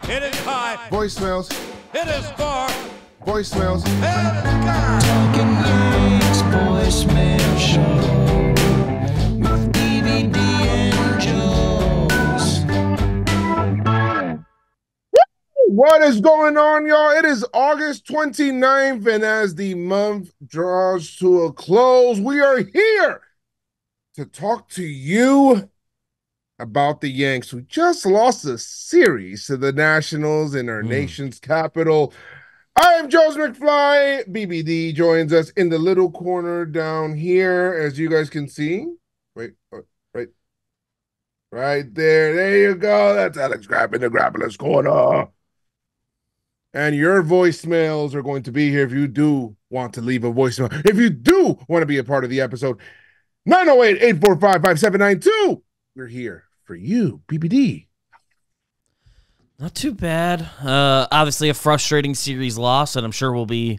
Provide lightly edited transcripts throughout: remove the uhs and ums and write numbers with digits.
It is high. Voicemails. It is far. Voicemails. And it is God. Talkin' Yanks voicemail show with DVD and Joes. What is going on, y'all? It is August 29th, and as the month draws to a close, we are here to talk to you about the Yanks, who just lost a series to the Nationals in our nation's capital. I am Joe's McFly. BBD joins us in the little corner down here, as you guys can see. Right there. There you go. That's Alex grabbing the Grappler's Corner. And your voicemails are going to be here if you do want to leave a voicemail. If you do want to be a part of the episode, 908-845-5792. We're here for you, BBD. Not too bad. Obviously a frustrating series loss, and I'm sure will be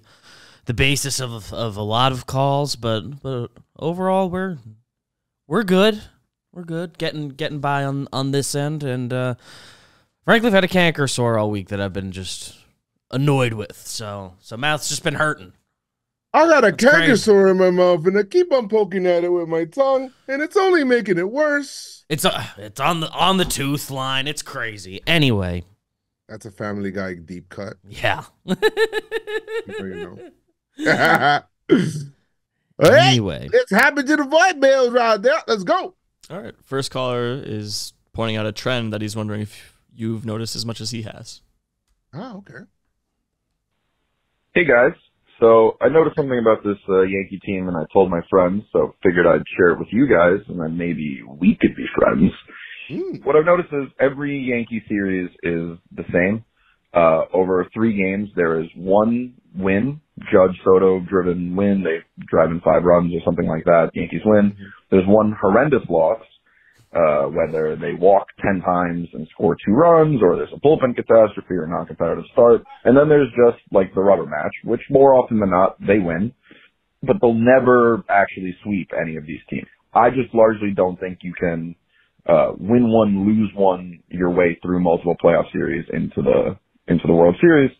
the basis of a lot of calls, but overall we're good. We're good. Getting by on this end, and frankly I've had a canker sore all week that I've been just annoyed with. So mouth's just been hurting. I got a canker sore in my mouth, and I keep on poking at it with my tongue, and it's only making it worse. It's on the tooth line. It's crazy. Anyway, that's a Family Guy deep cut. Yeah. You know. Anyway, it's happened to the voicemails right there. Let's go. All right. First caller is pointing out a trend that he's wondering if you've noticed as much as he has. Oh, okay. Hey, guys. So I noticed something about this Yankee team, and I told my friends, so figured I'd share it with you guys, and then maybe we could be friends. What I've noticed is every Yankee series is the same. Over 3 games, there is one win, Judge Soto-driven win. They drive in 5 runs or something like that. Yankees win. There's one horrendous loss, whether they walk 10 times and score 2 runs, or there's a bullpen catastrophe or non-competitive start. And then there's just like the rubber match, which more often than not, they win. But they'll never actually sweep any of these teams. I just largely don't think you can win one, lose one your way through multiple playoff series into the World Series.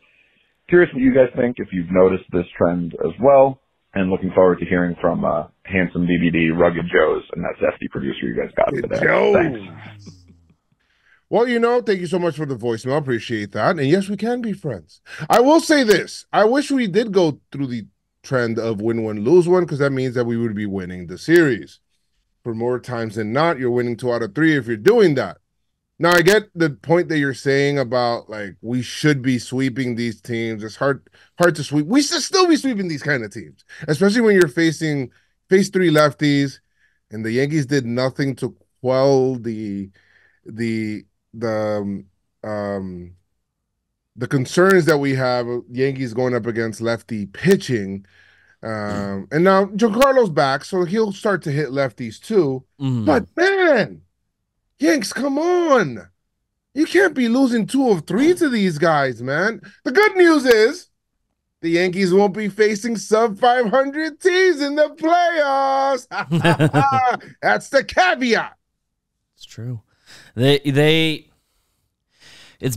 Curious what you guys think, if you've noticed this trend as well, and looking forward to hearing from handsome BBD, Rugged Joe's, and that zesty producer you guys got today. Thanks. Well, thank you so much for the voicemail. I appreciate that. And yes, we can be friends. I will say this. I wish we did go through the trend of win one, lose one, because that means that we would be winning the series. For more times than not, you're winning 2 out of 3 if you're doing that. Now, I get the point that you're saying about, like, we should be sweeping these teams. It's hard to sweep. We should still be sweeping these kind of teams, especially when you're face 3 lefties, and the Yankees did nothing to quell the concerns that we have of Yankees going up against lefty pitching. And now Giancarlo's back, so he'll start to hit lefties too. But man, Yanks, come on. You can't be losing 2 of 3 to these guys, man. The good news is the Yankees won't be facing sub-500 teams in the playoffs. That's the caveat. It's true. It's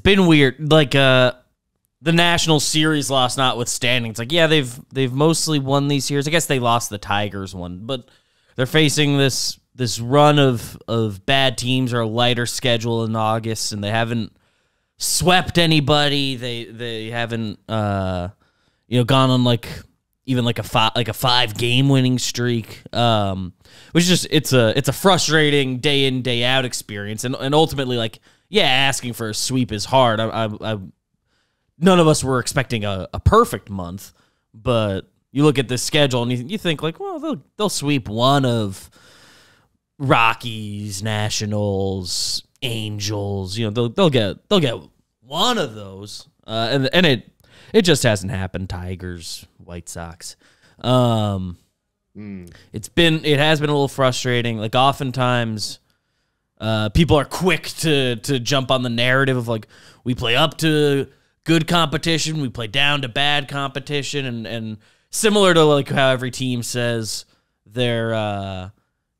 been weird. Like the National Series loss notwithstanding, it's like, yeah, they've mostly won these series. I guess they lost the Tigers one, but they're facing this run of bad teams or a lighter schedule in August, and they haven't swept anybody. They haven't gone on even a 5-game winning streak. Which is just it's a frustrating day in, day out experience, and ultimately, asking for a sweep is hard. None of us were expecting a perfect month, but you look at this schedule and you think they'll sweep one of Rockies, Nationals, Angels. They'll get one of those, and it just hasn't happened. Tigers, White Sox. It has been a little frustrating. Like, oftentimes, people are quick to jump on the narrative of we play up to good competition, we play down to bad competition, and similar to how every team says they're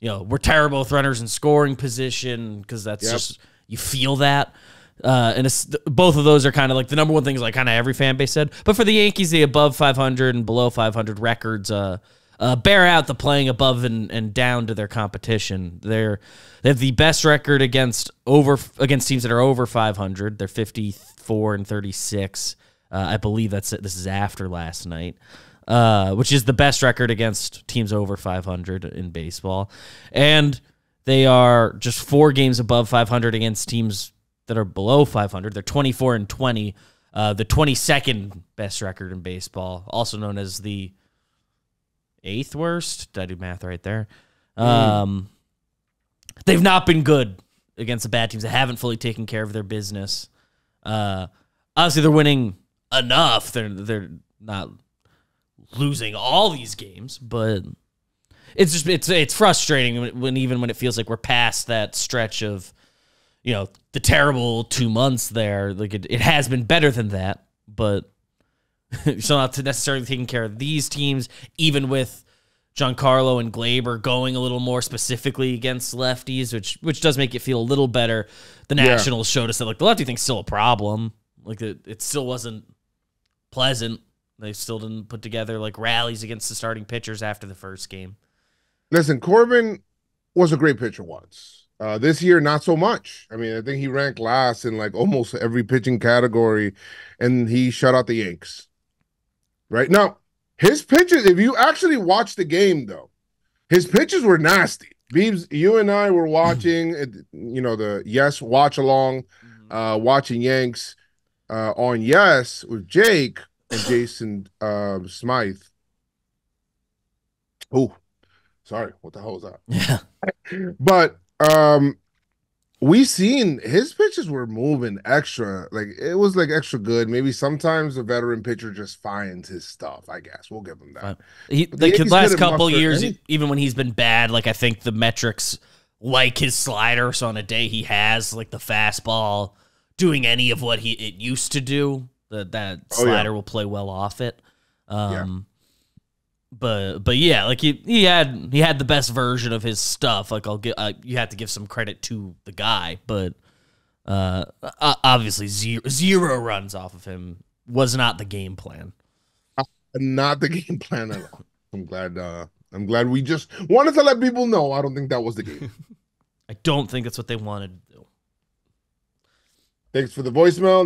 we're terrible with runners in scoring position, because that's just, you feel that. And both of those are kind of like the number one thing is like kind of every fan base said. But for the Yankees, the above 500 and below 500 records bear out the playing above and down to their competition. They have the best record against teams that are over 500. They're 54 and 36. I believe this is after last night, which is the best record against teams over 500 in baseball. And they are just 4 games above 500 against teams that are below 500. They're 24 and 20, the 22nd best record in baseball, also known as the 8th worst. Did I do math right there? They've not been good against the bad teams. They haven't fully taken care of their business. Obviously, they're winning enough. They're not losing all these games, but it's frustrating when it feels like we're past that stretch of, you know, the terrible 2 months there. Like it has been better than that, but you're still not necessarily taking care of these teams, even with Giancarlo and Glaber going a little more specifically against lefties, which does make it feel a little better. The Nationals showed us that like the lefty thing's still a problem. Like it still wasn't pleasant. They still didn't put together like rallies against the starting pitchers after the first game. Listen, Corbin was a great pitcher once. This year, not so much. I mean, I think he ranked last in like almost every pitching category, and he shut out the Yanks. Right now, his pitches, if you actually watch the game, though, his pitches were nasty. Beebs, you and I were watching, the Yes watch along, watching Yanks on Yes with Jake and Jason Smythe. Oh, sorry. What the hell was that? Yeah. But we seen his pitches were moving extra. Like it was like extra good. Maybe sometimes a veteran pitcher just finds his stuff. I guess we'll give him that. The last couple years, even when he's been bad, like I think the metrics like his slider. So on a day he has like the fastball doing any of what it used to do, that slider will play well off it. But yeah, like he had the best version of his stuff. Like you have to give some credit to the guy, but obviously zero runs off of him was not the game plan. Not the game plan at all. I'm glad we just wanted to let people know. I don't think that was the game. I don't think that's what they wanted to do. Thanks for the voicemail,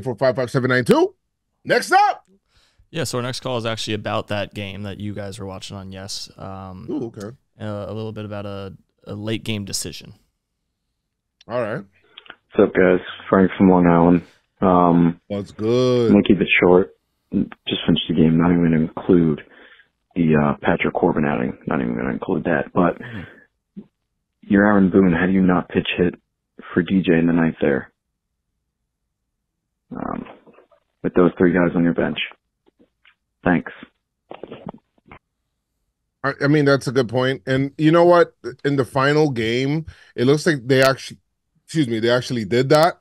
908-845-5792. Next up. Yeah, so our next call is actually about that game that you guys were watching on Yes. Ooh, okay. A little bit about a late game decision. All right. What's up, guys? Frank from Long Island. That's good. I'm going to keep it short. Just finished the game. Not even going to include the Patrick Corbin outing. Not even going to include that. But you're Aaron Boone. How do you not pitch hit for DJ in the ninth there? With those 3 guys on your bench. Thanks. I mean, that's a good point. And you know what? In the final game, it looks like they actually did that.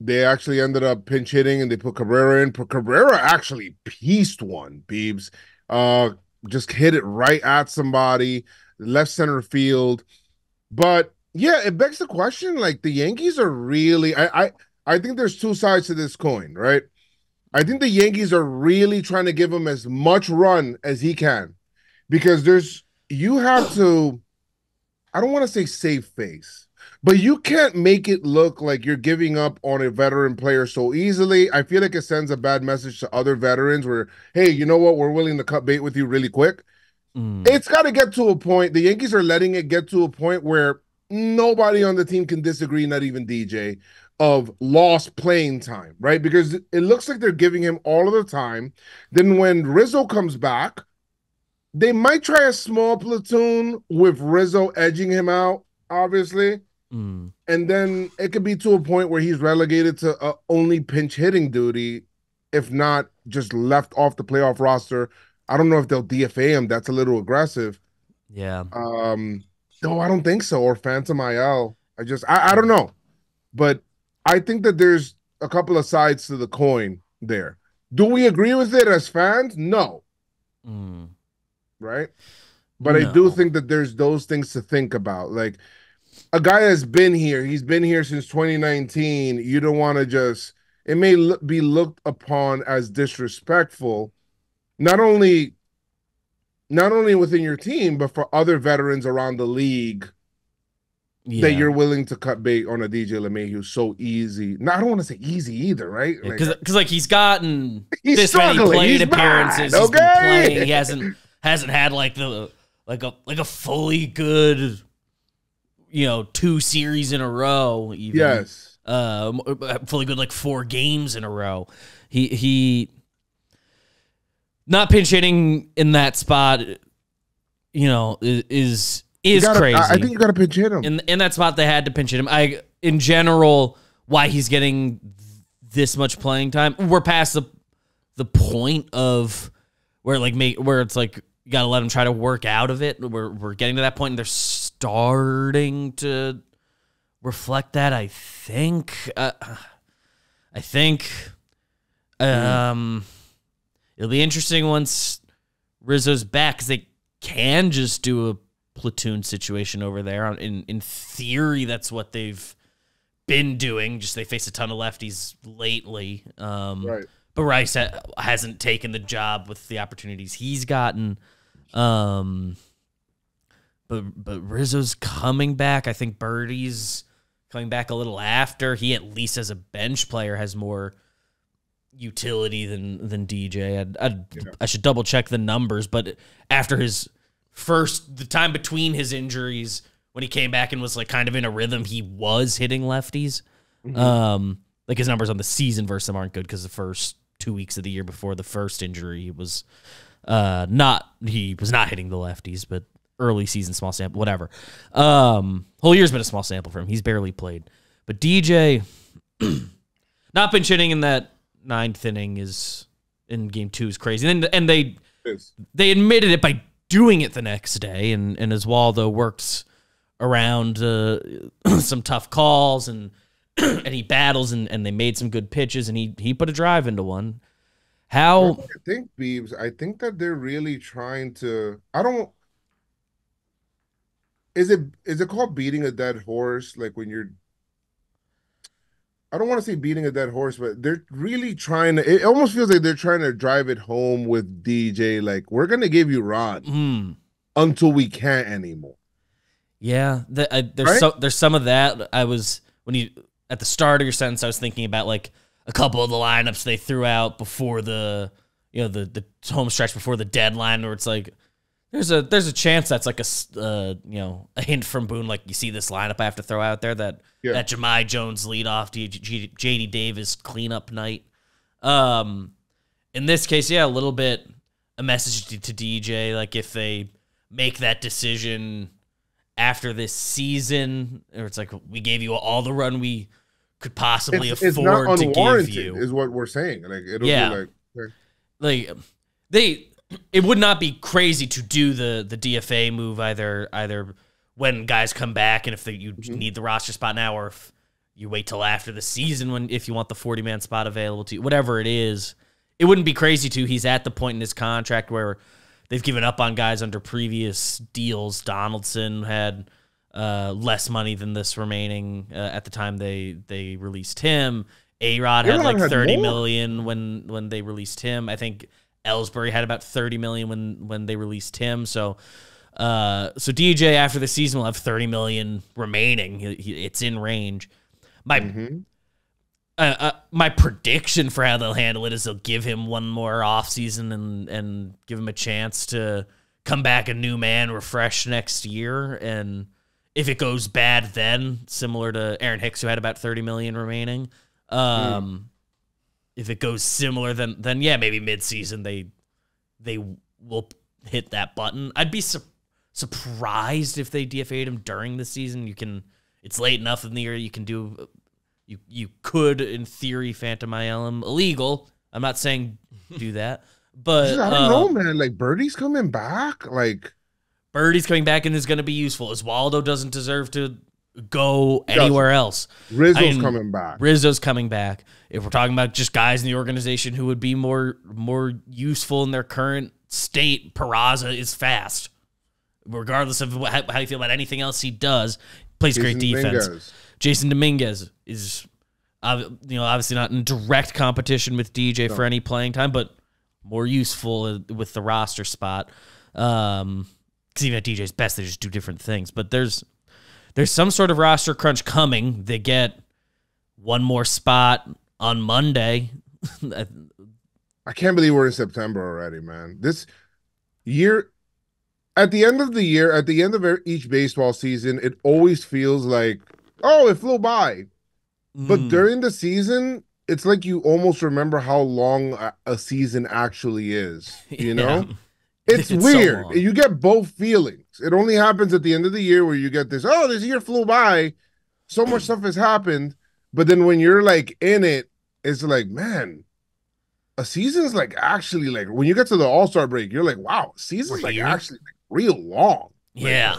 They actually ended up pinch hitting and they put Cabrera in. Cabrera actually pieced one, Beebs. Just hit it right at somebody, left center field. But yeah, it begs the question, like the Yankees are really, I think there's 2 sides to this coin, right? I think the Yankees are really trying to give him as much run as he can because you have to, I don't want to say save face, but you can't make it look like you're giving up on a veteran player so easily. I feel like it sends a bad message to other veterans where, hey, you know what? We're willing to cut bait with you really quick. It's got to get to a point. The Yankees are letting it get to a point where nobody on the team can disagree, not even DJ, of lost playing time, right? Because it looks like they're giving him all of the time. Then when Rizzo comes back, they might try a small platoon with Rizzo edging him out, obviously. And then it could be to a point where he's relegated to only pinch hitting duty, if not just left off the playoff roster. I don't know if they'll DFA him. That's a little aggressive. Yeah. No, I don't think so. Or Phantom IL. I don't know. But I think that there's a couple of sides to the coin there. Do we agree with it as fans? No. Right? But no. I do think that there's those things to think about. Like, a guy that's been here. He's been here since 2019. You don't want to just. It may be looked upon as disrespectful, not only within your team, but for other veterans around the league. Yeah. That you're willing to cut bait on a DJ LeMahieu so easy. No, I don't want to say easy either, right? Because like he's gotten He's this many struggling. plate He's appearances. bad, He's been okay? playing. He hasn't had like a fully good, 2 series in a row. Even. Yes. Fully good like 4 games in a row. He not pinch hitting in that spot. Is crazy. I think you got to pinch hit him. In that spot, they had to pinch hit him. In general, why he's getting this much playing time, we're past the point of where it's like you got to let him try to work out of it. We're getting to that point, and they're starting to reflect that. I think. It'll be interesting once Rizzo's back because they can just do a platoon situation over there. In theory, that's what they've been doing. Just they face a ton of lefties lately. Right. But Rice hasn't taken the job with the opportunities he's gotten. But Rizzo's coming back. I think Birdie's coming back a little after. He at least as a bench player has more utility than DJ. I should double check the numbers, but after the time between his injuries, when he came back and was like kind of in a rhythm, he was hitting lefties. Mm-hmm. Like his numbers on the season versus him aren't good because the first 2 weeks of the year before the first injury, he was not hitting the lefties, but early season, small sample, whatever. Whole year's been a small sample for him. He's barely played. But DJ not been hitting in that 9th inning in game 2 is crazy. And they admitted it by doing it the next day, and Oswaldo works around some tough calls and he battles and they made some good pitches and he put a drive into one. I think, Beebs, that they're really trying to. Is it called beating a dead horse? Like when you're. I don't want to say beating a dead horse, but they're really trying to. It almost feels like they're trying to drive it home with DJ. Like, we're gonna give you Rod until we can't anymore. Yeah, there's some of that. At the start of your sentence, I was thinking about like a couple of the lineups they threw out before the home stretch before the deadline, where it's like there's a chance that's like a hint from Boone, like you see this lineup I have to throw out there that Jahmai Jones leadoff, JD Davis cleanup night. In this case, a little bit a message to DJ, like if they make that decision after this season, or it's like we gave you all the run we could possibly afford to give you, is what we're saying. Like it'll be like it would not be crazy to do the DFA move either when guys come back and if you need the roster spot now, or if you wait till after the season if you want the 40-man spot available to you, whatever it is. It wouldn't be crazy to. He's at the point in his contract where they've given up on guys under previous deals. Donaldson had less money than this remaining at the time they released him. ARod had like $30 million when they released him. I think Ellsbury had about $30 million when they released him. So DJ after the season will have $30 million remaining. It's in range. My prediction for how they'll handle it is they'll give him one more offseason and give him a chance to come back a new man, refreshed next year. And if it goes bad then, similar to Aaron Hicks, who had about $30 million remaining, if it goes similar, then maybe midseason they will hit that button. I'd be surprised if they DFA'd him during the season. It's late enough in the year you can do. You could, in theory, Phantom IL him illegal. I'm not saying do that, but I don't know, man. Like Birdie's coming back. Like Birdie's coming back and is going to be useful. Oswaldo doesn't deserve to go anywhere else. Rizzo's coming back. Rizzo's coming back. If we're talking about just guys in the organization who would be more useful in their current state, Peraza is fast. Regardless of how you feel about anything else he does, plays great defense. Dominguez. Jason Dominguez is, obviously not in direct competition with DJ for any playing time, but more useful with the roster spot. Because even at DJ's best, they just do different things. But there's some sort of roster crunch coming. They get one more spot on Monday. I can't believe we're in September already, man. This year, at the end of the year, at the end of each baseball season, it always feels like, oh, it flew by. But during the season, it's like you almost remember how long a season actually is, you know? It's weird. So you get both feelings. It only happens at the end of the year where you get this, oh, this year flew by. So much stuff has happened. But then when you're like in it, it's like, man, a season's like actually like when you get to the All-Star break, you're like, wow, season's like actually like real long. Yeah.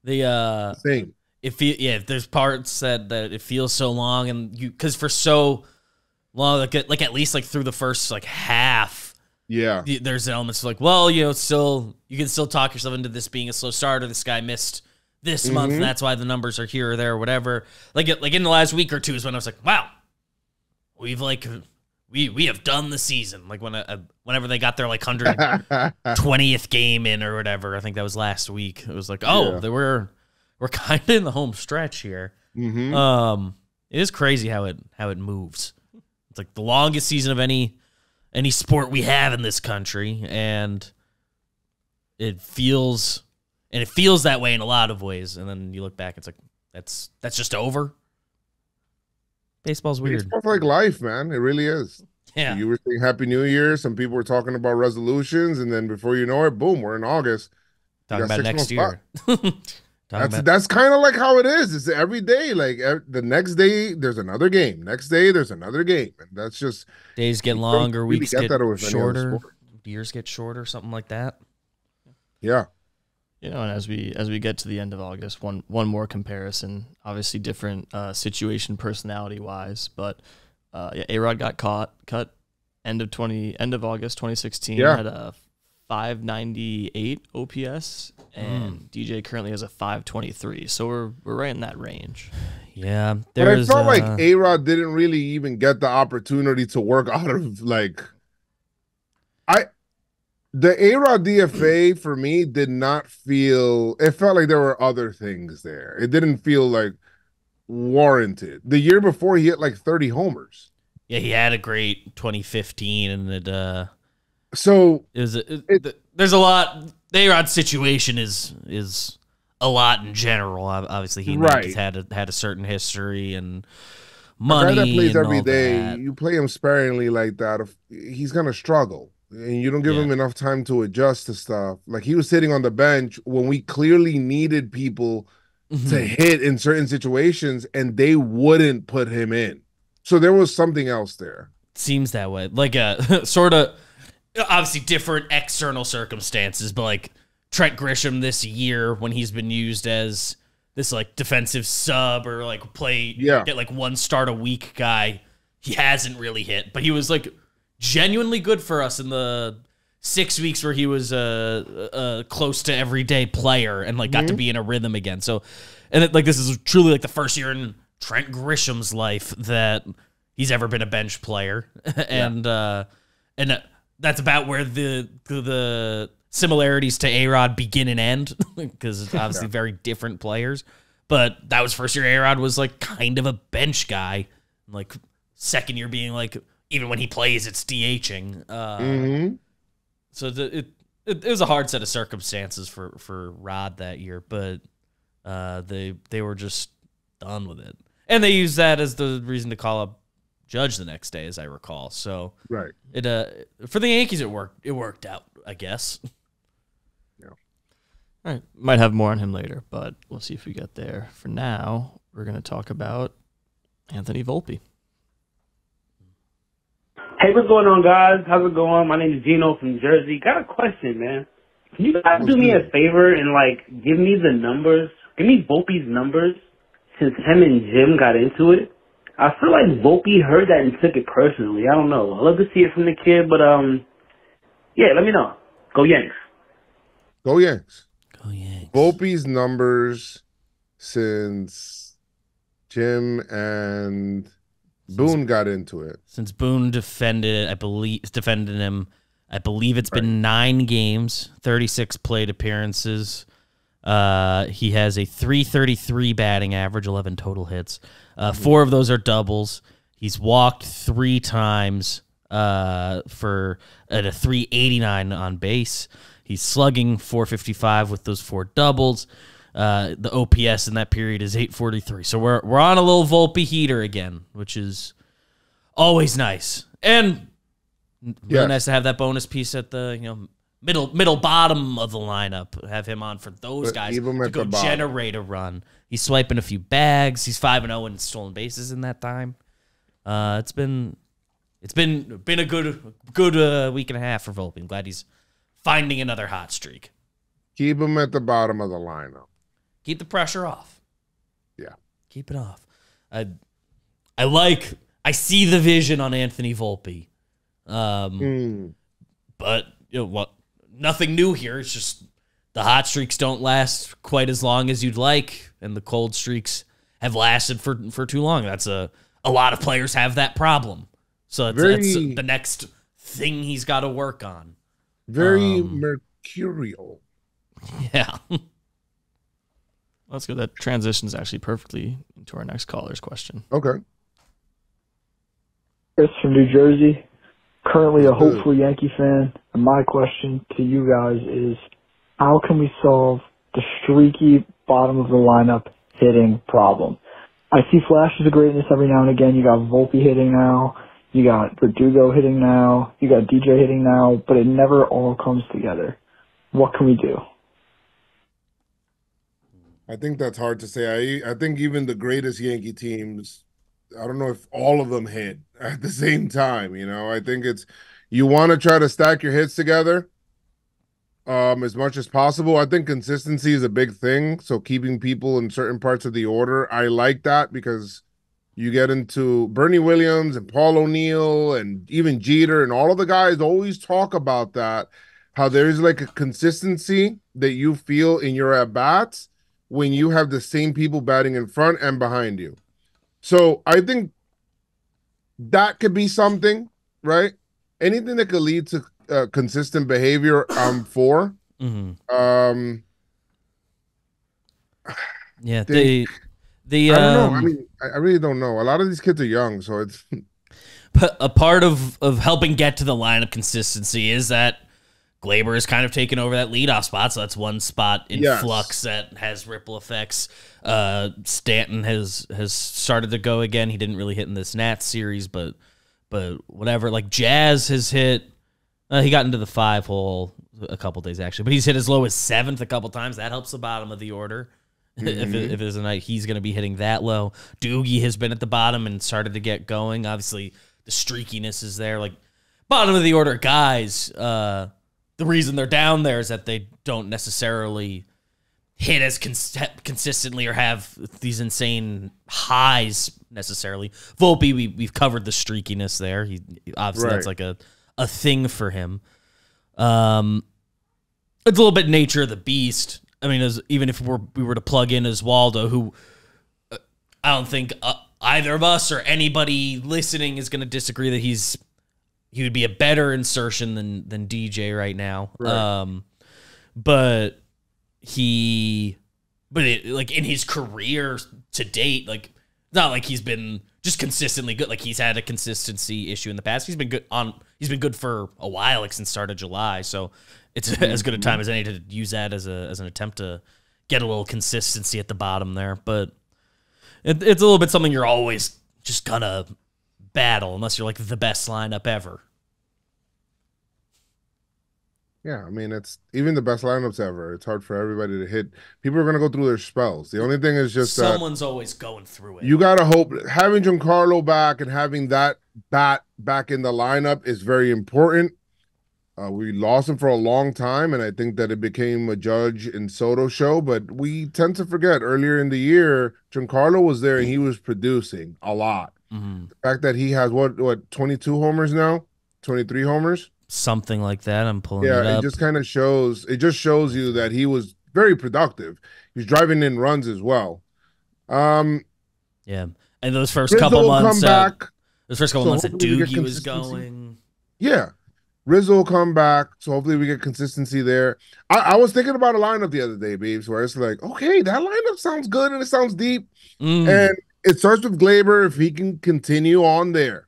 The thing. There's parts that it feels so long, and because for so long, like at least like through the first like half, there's elements like, well, still you can still talk yourself into this being a slow starter. This guy missed this month, and that's why the numbers are here or there or whatever. Like in the last week or two is when I was like, wow, we've like we have done the season. Like whenever they got their like 120th game in or whatever, I think that was last week. It was like, we're kind of in the home stretch here. It is crazy how it moves. It's like the longest season of any sport we have in this country, and it feels that way in a lot of ways. And then you look back, it's like that's just over. Baseball's weird. Baseball's like life, man. It really is. Yeah. You were saying Happy New Year. Some people were talking about resolutions, and then before you know it, boom, we're in August. Talking about next year. That's kind of like how it is. It's every day. Like the next day, there's another game. Next day, there's another game, and that's just days get longer, weeks get shorter, sport. years get shorter, something like that. Yeah. And as we get to the end of August, one more comparison. Obviously, different situation personality wise, but ARod got cut end of August 2016. Had a 598 OPS, and DJ currently has a 523. So we're right in that range. Yeah, but I felt like ARod didn't really even get the opportunity to work out of like the ARod DFA for me did not feel. It felt like there were other things there. It didn't feel like warranted. The year before, he hit like 30 homers. Yeah, he had a great 2015, and it. So there's a lot. The ARod situation is a lot in general. Obviously, he had a certain history and money. A guy that plays and every all day, that. you play him sparingly like that, he's gonna struggle, and you don't give him enough time to adjust to stuff. Like he was sitting on the bench when we clearly needed people to hit in certain situations, and they wouldn't put him in. So there was something else there. Seems that way. Like a sort of. Obviously different external circumstances, but like Trent Grisham this year when he's been used as this like defensive sub or like get like one start a week guy, he hasn't really hit, but he was like genuinely good for us in the 6 weeks where he was close to everyday player and like got to be in a rhythm again. So, and this is truly like the first year in Trent Grisham's life that he's ever been a bench player, and that's about where the similarities to ARod begin and end, because it's obviously very different players. But that was first year ARod was like kind of a bench guy, like second year being like even when he plays it's DHing. So it was a hard set of circumstances for Rod that year, but they were just done with it, and they used that as the reason to call up Judge the next day, as I recall. So it for the Yankees it worked out, I guess. Yeah. All right, might have more on him later, but we'll see if we get there. For now, we're going to talk about Anthony Volpe. Hey, what's going on, guys? How's it going? My name is Gino from Jersey. Got a question, man. Can you guys do me a favor and like give me the numbers? Give me Volpe's numbers since him and Jim got into it. I feel like Volpe heard that and took it personally. I don't know. I'd love to see it from the kid, but yeah, let me know. Go Yanks. Go Yanks. Go Yanks. Volpe's numbers since Jim and Boone got into it. Since Boone defended him. I believe it's been 9 games, 36 plate appearances. He has a .333 batting average, 11 total hits. 4 of those are doubles. He's walked 3 times for at a .389 on base. He's slugging .455 with those 4 doubles. The OPS in that period is .843. So we're on a little Volpe heater again, which is always nice. And really nice to have that bonus piece at the middle bottom of the lineup. Have him on for those guys to go generate a run. He's swiping a few bags. He's 5-0 in stolen bases in that time. It's been a good week and a half for Volpe. I'm glad he's finding another hot streak. Keep him at the bottom of the lineup. Keep the pressure off. Yeah. Keep it off. I see the vision on Anthony Volpe. But nothing new here. It's just the hot streaks don't last quite as long as you'd like, and the cold streaks have lasted for too long. That's a lot of players have that problem. So that's the next thing he's got to work on. Very mercurial. Yeah. Let's go. That transitions actually perfectly into our next caller's question. Okay. Chris from New Jersey, currently a hopeful Yankee fan, and my question to you guys is, how can we solve the streaky bottom of the lineup hitting problem? I see flashes of greatness every now and again. You got Volpe hitting now, you got Verdugo hitting now, you got DJ hitting now, but it never all comes together. What can we do? I think that's hard to say. I think even the greatest Yankee teams, I don't know if all of them hit at the same time. I think you want to try to stack your hits together as much as possible. I think consistency is a big thing. So keeping people in certain parts of the order, I like that, because you get into Bernie Williams and Paul O'Neill and even Jeter, and all of the guys always talk about that, how there's like a consistency that you feel in your at-bats when you have the same people batting in front and behind you. So I think that could be something, right? Anything that could lead to consistent behavior, I'm for. Mm-hmm. Yeah, I don't know. I mean, I really don't know. A lot of these kids are young, so it's. But a part of helping get to the lineup consistency is that Glaber has kind of taken over that leadoff spot, so that's one spot in flux that has ripple effects. Stanton has started to go again. He didn't really hit in this Nats series, but whatever. Like Jazz has hit. He got into the 5 hole a couple days actually, but he's hit as low as 7th a couple times. That helps the bottom of the order. Mm-hmm. If there's a night he's going to be hitting that low. Doogie has been at the bottom and started to get going. Obviously, the streakiness is there. Like bottom of the order guys. The reason they're down there is that they don't necessarily hit as consistently or have these insane highs necessarily. Volpe, we've covered the streakiness there. He obviously that's like a thing for him. It's a little bit nature of the beast. I mean, even if we were to plug in Oswaldo, who I don't think either of us or anybody listening is going to disagree that he would be a better insertion than DJ right now. Right. Like in his career to date, like it's not like he's been just consistently good. Like he's had a consistency issue in the past. He's been good for a while, like since start of July. So it's as good a time as any to use that as an attempt to get a little consistency at the bottom there. But it's a little bit something you're always just gonna battle unless you're like the best lineup ever. Yeah, I mean, it's even the best lineups ever. It's hard for everybody to hit. People are going to go through their spells. The only thing is just someone's always going through it. You got to hope having Giancarlo back and having that bat back in the lineup is very important. We lost him for a long time, and I think that it became a Judge and Soto show, but we tend to forget earlier in the year, Giancarlo was there and he was producing a lot. Mm-hmm. The fact that he has, what 22 homers now? 23 homers? Something like that. I'm pulling it up. Yeah, it just kind of shows. It just shows you that he was very productive. He's driving in runs as well. Yeah, and those first Rizzo couple will months, come back. those first couple So months that hopefully we get Doogie was consistency. going. Yeah. Rizzo will come back, so hopefully we get consistency there. I was thinking about a lineup the other day, babes, where it's like, okay, that lineup sounds good and it sounds deep. And it starts with Glaber. If he can continue on there,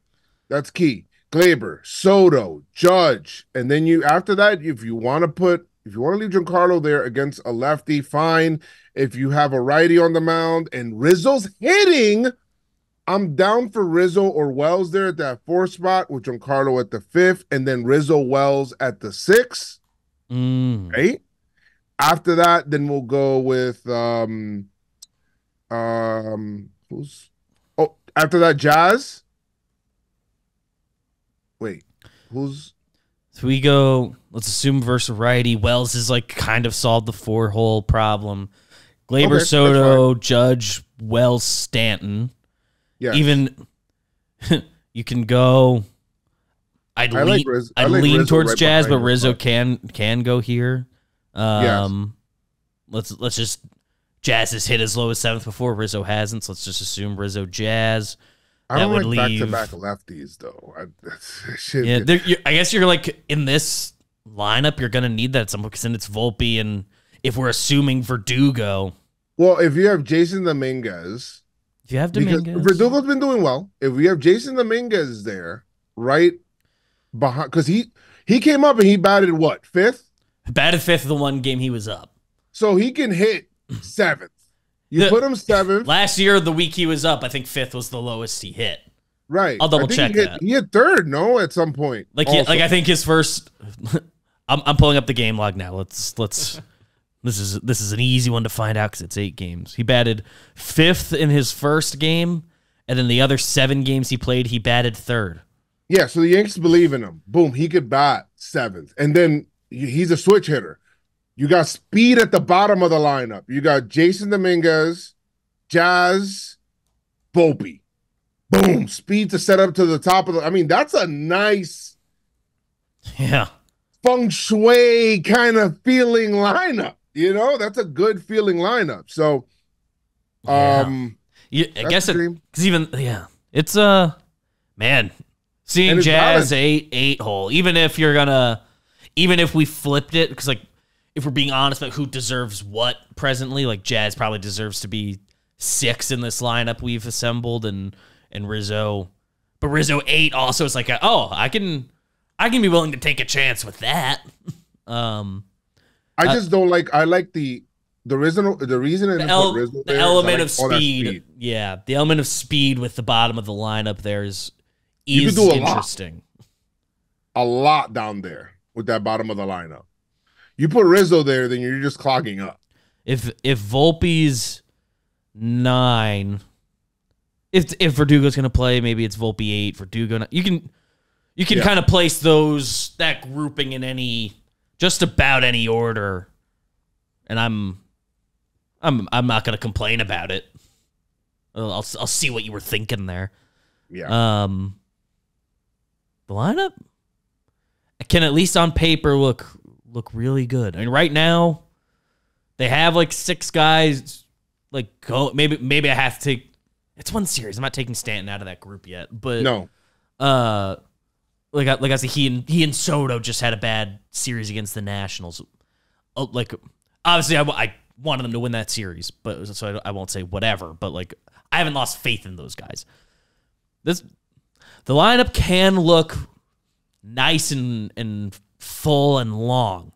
that's key. Glaber, Soto, Judge, and then you after that, if you want to leave Giancarlo there against a lefty, fine. If you have a righty on the mound and Rizzo's hitting, I'm down for Rizzo or Wells there at that 4th spot with Giancarlo at the 5th, and then Rizzo Wells at the 6th. Right? After that, then we'll go with after that, Jazz. Wait, who's So we go, let's assume versus righty. Wells is like kind of solved the 4-hole problem. Glaber, Okay, Soto, Judge, Wells, Stanton. yeah? Even you can go. I'd I like Riz- I like lean Rizzo towards right Jazz, but behind him, Rizzo but- can go here. Yes. Let's just Jazz has hit as low as 7th before. Rizzo hasn't, so let's just assume Rizzo Jazz. I don't that would like leave- back-to-back lefties though. Shit. Yeah, I guess you're like in this lineup, you're gonna need that at some point because then it's Volpe, and if we're assuming Verdugo, Well, if you have Jason Dominguez, if you have because Dominguez, Verdugo's been doing well. If we have Jason Dominguez there, right behind, because he came up and he batted what, 5th? batted 5th the one game he was up. So he can hit 7th. You put him 7th, Last year, the week he was up, I think 5th was the lowest he hit. right? I'll double I think check he hit, that. He hit 3rd, no, at some point. Like also. I think his first. I'm pulling up the game log now. Let's. This is an easy one to find out because it's 8 games. He batted 5th in his first game, and then the other 7 games he played, he batted 3rd. Yeah, so the Yankees believe in him. Boom, he could bat 7th, and then he's a switch hitter. You got speed at the bottom of the lineup. You got Jason Dominguez, Jazz, Volpe. Boom, speed to set up to the top of the. I mean, that's a nice Yeah. feng shui kind of feeling lineup. You know, that's a good feeling lineup. So, I that's guess the it dream. because even it's man seeing And it's Jazz valid. 8 hole. Even if we flipped it, because like if we're being honest about who deserves what presently, like Jazz probably deserves to be 6 in this lineup we've assembled, and Rizzo, but Rizzo 8 also is like I can be willing to take a chance with that. I just don't like. I like the reason. The reason I didn't put Rizzo The there is I element like of all that speed. Yeah, the element of speed with the bottom of the lineup there is You can do a lot. interesting. A lot down there with that bottom of the lineup. You put Rizzo there, then you're just clogging up. If Volpe's 9, if Verdugo's gonna play, maybe it's Volpe 8, Verdugo 9. You can Yeah. kind of place that grouping in just about any order, and I'm not gonna complain about it. I'll see what you were thinking there. Yeah. The lineup can at least on paper look really good. I mean, right now they have like 6 guys. Like go maybe I have to take. It's one series. I'm not taking Stanton out of that group yet. But No. like I said, he and Soto just had a bad series against the Nationals. Like obviously I wanted them to win that series, but so I won't say whatever. But like I haven't lost faith in those guys. The lineup can look nice and full and long.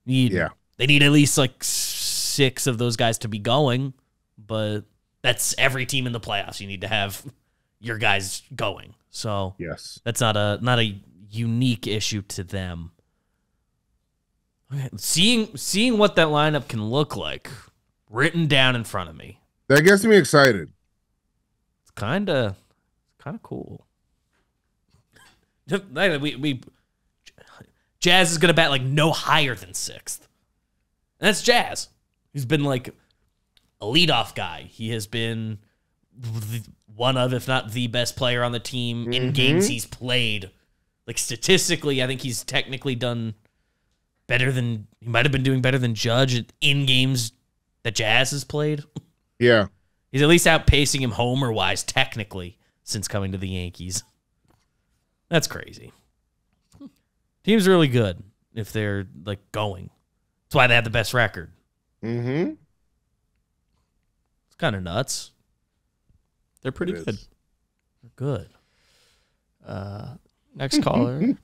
Yeah. They need at least like 6 of those guys to be going, but that's every team in the playoffs. You need to have your guys going. So Yes. that's not a unique issue to them. Okay, seeing what that lineup can look like written down in front of me. That gets me excited. It's kind of cool. We Jazz is gonna bat like no higher than 6th. And that's Jazz. He's been like a leadoff guy. He has been one of, if not the best player on the team in games he's played. Like statistically, I think he's technically done better than he might have been doing better than Judge in games that Jazz has played. Yeah. He's at least outpacing him homer-wise, technically, since coming to the Yankees. That's crazy. Team's really good if they're, like, going. That's why they have the best record. Mm-hmm. It's kind of nuts. They're pretty good. They're good. Next caller.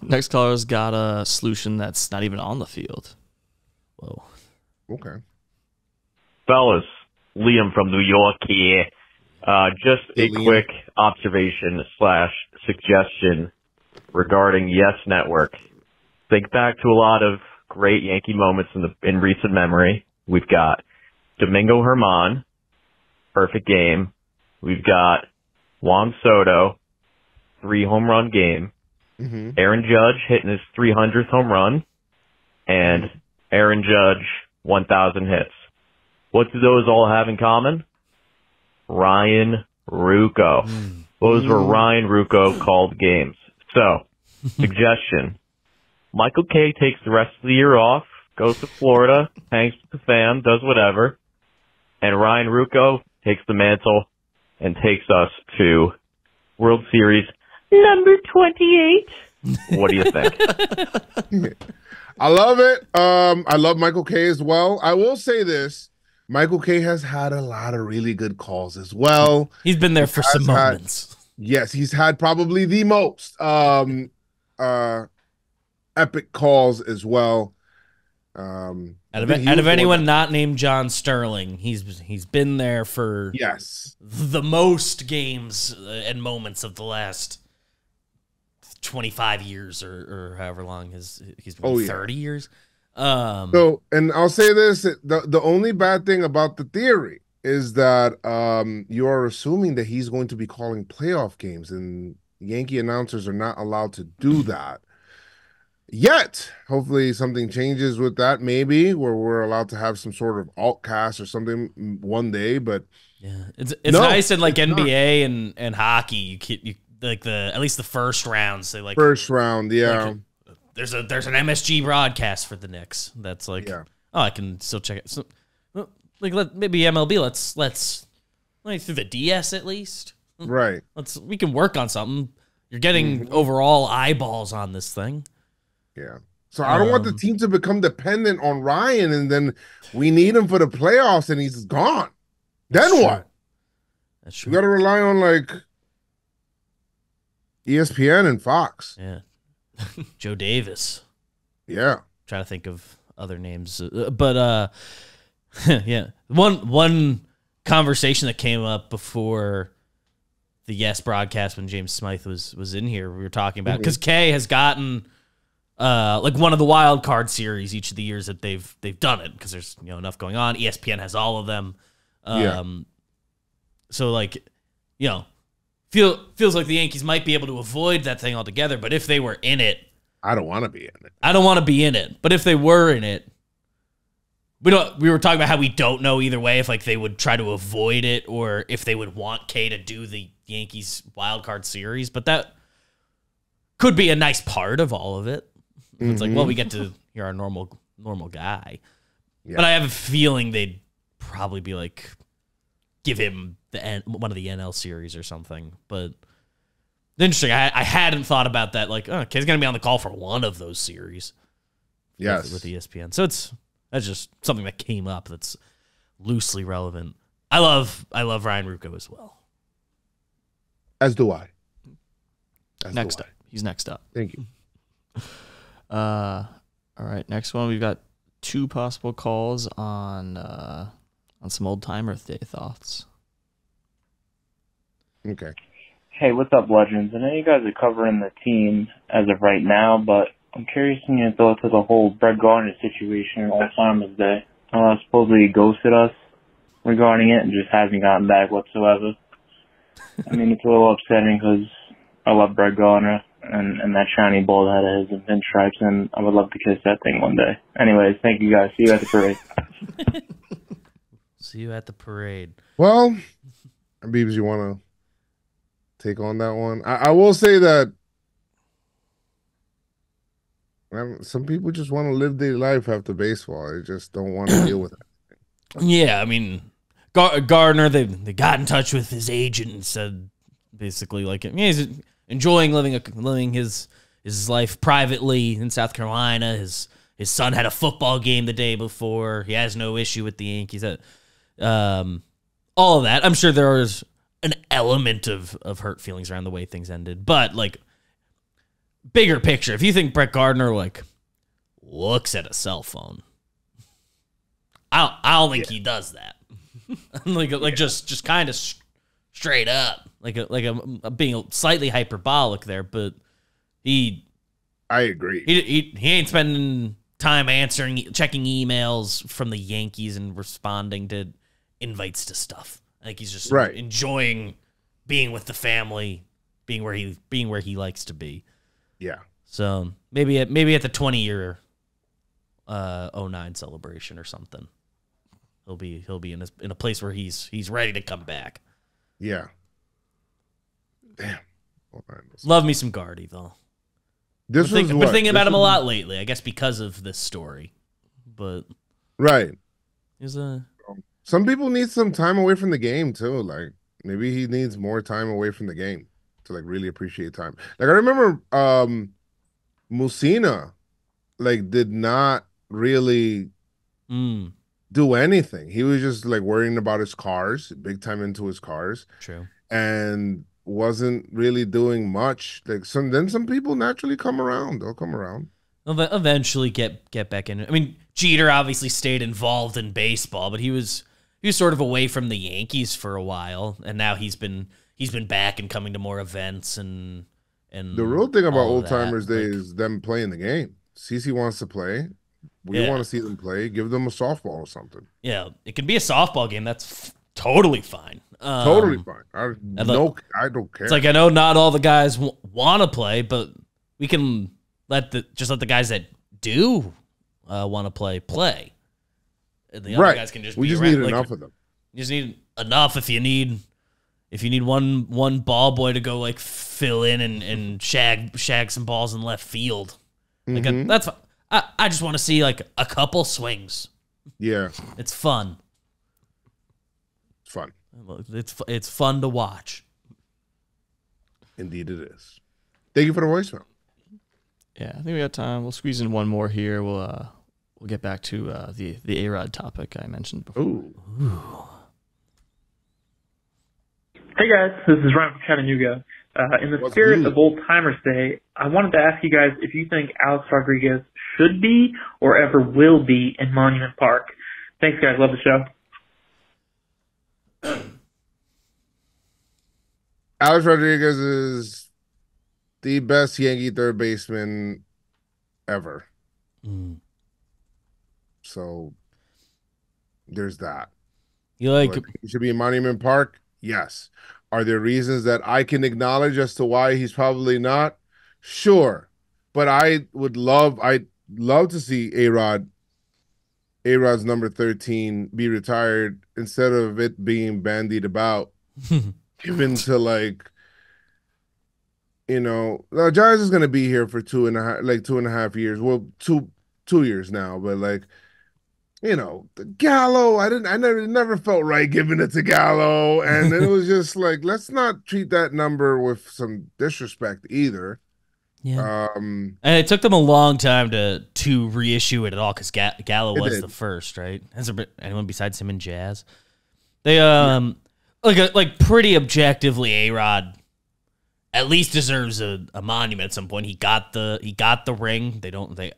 Next caller's got a solution that's not even on the field. Whoa. Okay. Fellas, Liam from New York here. Just a quick observation / suggestion regarding Yes Network. Think back to a lot of great Yankee moments in recent memory. We've got Domingo Germán, perfect game. We've got Juan Soto, 3-home run game. Mm-hmm. Aaron Judge hitting his 300th home run, and Aaron Judge 1,000 hits. What do those all have in common? Ryan Ruocco. Those were Ryan Ruocco called games. So, suggestion. Michael Kay takes the rest of the year off, goes to Florida, hangs with the fam, does whatever, and Ryan Ruocco takes the mantle and takes us to World Series number 28. What do you think? I love it. I love Michael Kay as well. I will say this. Michael Kay has had a lot of really good calls as well. He's been there for some moments. Yes, he's had probably the most epic calls as well. Out of anyone not named John Sterling, he's been there for the most games and moments of the last 25 years or however long he's been 30 years. So, and I'll say this, the only bad thing about the theory is that you are assuming that he's going to be calling playoff games, and Yankee announcers are not allowed to do that yet. Hopefully something changes with that, maybe, where we're allowed to have some sort of alt cast or something one day, but yeah, it's nice in like NBA and hockey. You like at least the first rounds. They like first round, yeah. Like, there's an MSG broadcast for the Knicks. That's like, I can still check it. So, like, maybe MLB. Let's through the DS at least. Right. We can work on something. You're getting overall eyeballs on this thing. Yeah. So I don't want the team to become dependent on Ryan, and then we need him for the playoffs, and he's gone. Then what? That's true. You got to rely on like ESPN and Fox. Yeah. Joe Davis. Yeah. Trying to think of other names, but yeah. One conversation that came up before the Yes broadcast when James Smythe was in here, we were talking about because Kay has gotten like one of the wild card series each of the years that they've done it because there's enough going on. ESPN has all of them. So like feels like the Yankees might be able to avoid that thing altogether. But if they were in it, I don't want to be in it. I don't want to be in it. But if they were in it, we were talking about how we don't know either way if like they would try to avoid it or if they would want Kay to do the Yankees wild card series. But that could be a nice part of all of it. It's like, well, we get to hear our normal guy. Yeah. But I have a feeling they'd probably be like, give him one of the NL series or something. But interesting. I hadn't thought about that. Like, Kay's going to be on the call for one of those series. Yes. With ESPN. So that's just something that came up that's loosely relevant. I love Ryan Ruocco as well. As do I. Next up. He's next up. Thank you. All right. Next one, we've got two possible calls on some old time Earth Day thoughts. Okay. Hey, what's up, Legends? I know you guys are covering the team as of right now, but I'm curious in your thoughts of the whole Brett Gardner situation on Alzheimer's Day. Supposedly he ghosted us regarding it and just hasn't gotten back whatsoever. I mean, it's a little upsetting because I love Brett Gardner and that shiny bald head of his and pinstripes, and I would love to kiss that thing one day. Anyways, thank you guys. See you at the parade. See you at the parade. Well, Beebs, you want to take on that one? I will say that some people just want to live their life after baseball. They just don't want to deal with it. Yeah, I mean, Gardner, they got in touch with his agent and said basically like he's enjoying living his life privately in South Carolina. His son had a football game the day before. He has no issue with the Yankees. All of that. I'm sure there was an element of hurt feelings around the way things ended, but like bigger picture, if you think Brett Gardner like looks at a cell phone, I don't think he does that. like just kind of straight up, like a being slightly hyperbolic there, but I agree. He ain't spending time checking emails from the Yankees and responding to invites to stuff. I think he's just enjoying being with the family, being where he likes to be. Yeah. So maybe at the 20-year 09 celebration or something, he'll be in a place where he's ready to come back. Yeah. Damn. Love me some Gardy though. Been thinking about him a lot lately, I guess because of this story. But some people need some time away from the game too. Like maybe he needs more time away from the game to like really appreciate time. Like I remember Musina like did not really do anything. He was just like worrying about his cars, big time into his cars. True. And wasn't really doing much. Like some people naturally come around. They'll come around. Eventually get back in. I mean, Jeter obviously stayed involved in baseball, but he was sort of away from the Yankees for a while, and now he's been back and coming to more events and the real thing about Old Timers Day is them playing the game. CC wants to play. We want to see them play. Give them a softball or something. Yeah, it can be a softball game. That's totally fine. Totally fine. I don't care. It's like I know not all the guys want to play, but we can let the guys that do want to play. And the other guys can just we just need enough of them. You just need enough if you need one ball boy to go like fill in and shag some balls in left field. Like that's I just want to see like a couple swings. Yeah, it's fun. It's fun. It's fun to watch. Indeed, it is. Thank you for the voicemail. Yeah, I think we got time. We'll squeeze in one more here. We'll get back to the ARod topic I mentioned before. Ooh. Hey guys, this is Ryan from Chattanooga. In the spirit of Old Timers Day, I wanted to ask you guys if you think Alex Rodriguez should be or ever will be in Monument Park. Thanks, guys. Love the show. Alex Rodriguez is the best Yankee third baseman ever. So there's that. You like he should be in Monument Park? Yes. Are there reasons that I can acknowledge as to why he's probably not? Sure. But I'd love to see ARod's number 13 be retired instead of it being bandied about. Given to like, Giants is gonna be here for 2.5 years. Well, two years now, but like, the Gallo, I never felt right giving it to Gallo, and it was just like, let's not treat that number with some disrespect either. Yeah, and it took them a long time to reissue it at all because Gallo was the first, right? Has there been anyone besides him and Jazz? They like pretty objectively, ARod at least deserves a monument at some point. He got the ring. They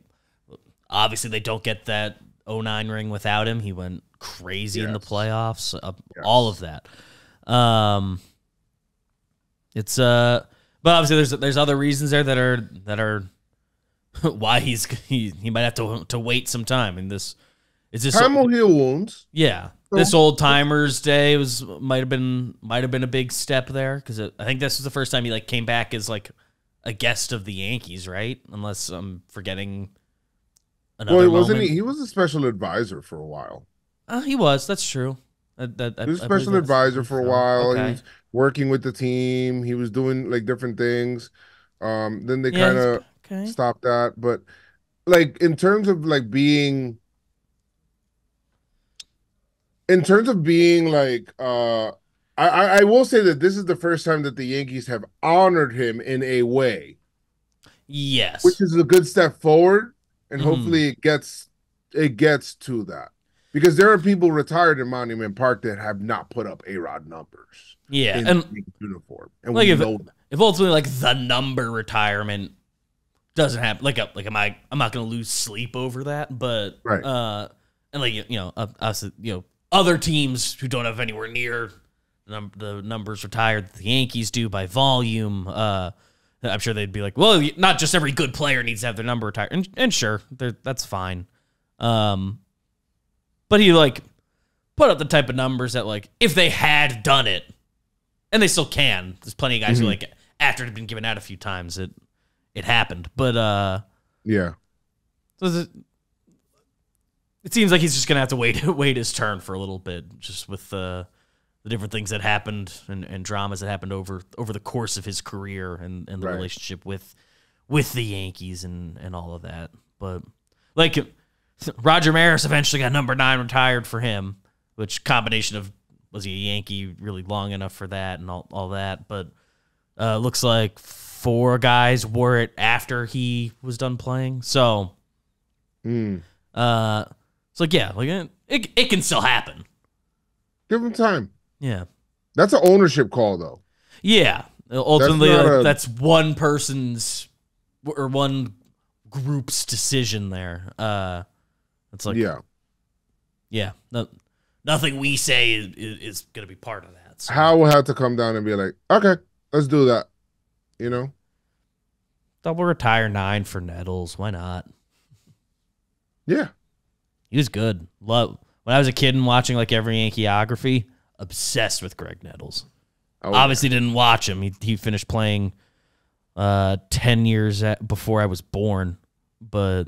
obviously don't get that 09 ring without him. He went crazy in the playoffs. All of that. But obviously there's other reasons there that are why he might have to wait some time. And this is just time will heal wounds. Yeah. This Old Timers Day might have been a big step there because I think this was the first time he like came back as like a guest of the Yankees, right? Unless I'm forgetting another moment. He was a special advisor for a while. He was. That's true. He was a special advisor for a while. Okay. He was working with the team. He was doing like different things. Then they kind of stopped that. But like in terms of like being in terms of being like, I will say that this is the first time that the Yankees have honored him in a way. Yes. Which is a good step forward, and hopefully it gets to that. Because there are people retired in Monument Park that have not put up ARod numbers. Yeah, in and uniform. And like we know if ultimately like the number retirement doesn't happen, I'm not gonna lose sleep over that, but right. And like us, other teams who don't have anywhere near the numbers retired that the Yankees do by volume, I'm sure they'd be like, well, not just every good player needs to have their number retired, and sure, that's fine. But he like put up the type of numbers that like if they had done it, and they still can. There's plenty of guys who like after it had been given out a few times, it happened. But yeah. So it seems like he's just gonna have to wait his turn for a little bit, just with the different things that happened and dramas that happened over the course of his career and the relationship with the Yankees and all of that. But like Roger Maris eventually got number 9 retired for him, which combination of was he a Yankee really long enough for that and all that, but looks like 4 guys wore it after he was done playing. So it's like, yeah, like it can still happen. Give him time. Yeah. That's an ownership call, though. Yeah. Ultimately, that's one person's or one group's decision there. It's like, yeah. Nothing we say is going to be part of that. So. Hal will have to come down and be like, okay, let's do that. Double retire 9 for Nettles. Why not? Yeah. He was good. When I was a kid and watching like every Yankeeography, obsessed with Greg Nettles. Obviously didn't watch him. He finished playing 10 years before I was born, but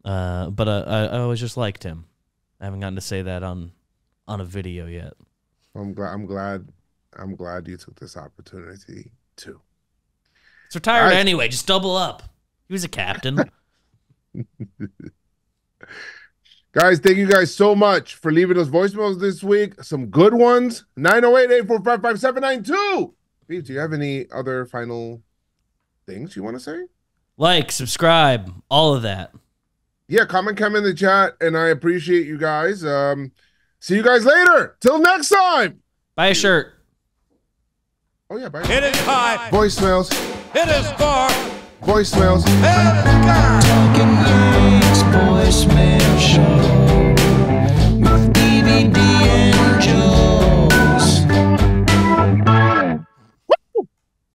I always just liked him. I haven't gotten to say that on a video yet. I'm glad you took this opportunity too. It's retired anyway. Just double up. He was a captain. Guys, thank you guys so much for leaving us voicemails this week. Some good ones. 908-845-5792. Pete, do you have any other final things you want to say? Like, subscribe, all of that. Yeah, comment in the chat, and I appreciate you guys. See you guys later. Till next time. Buy a shirt. Oh, yeah, buy a Hit it high. Voicemails. Hit it far. Voicemails. Hit it high. Talking Yanks voicemail show.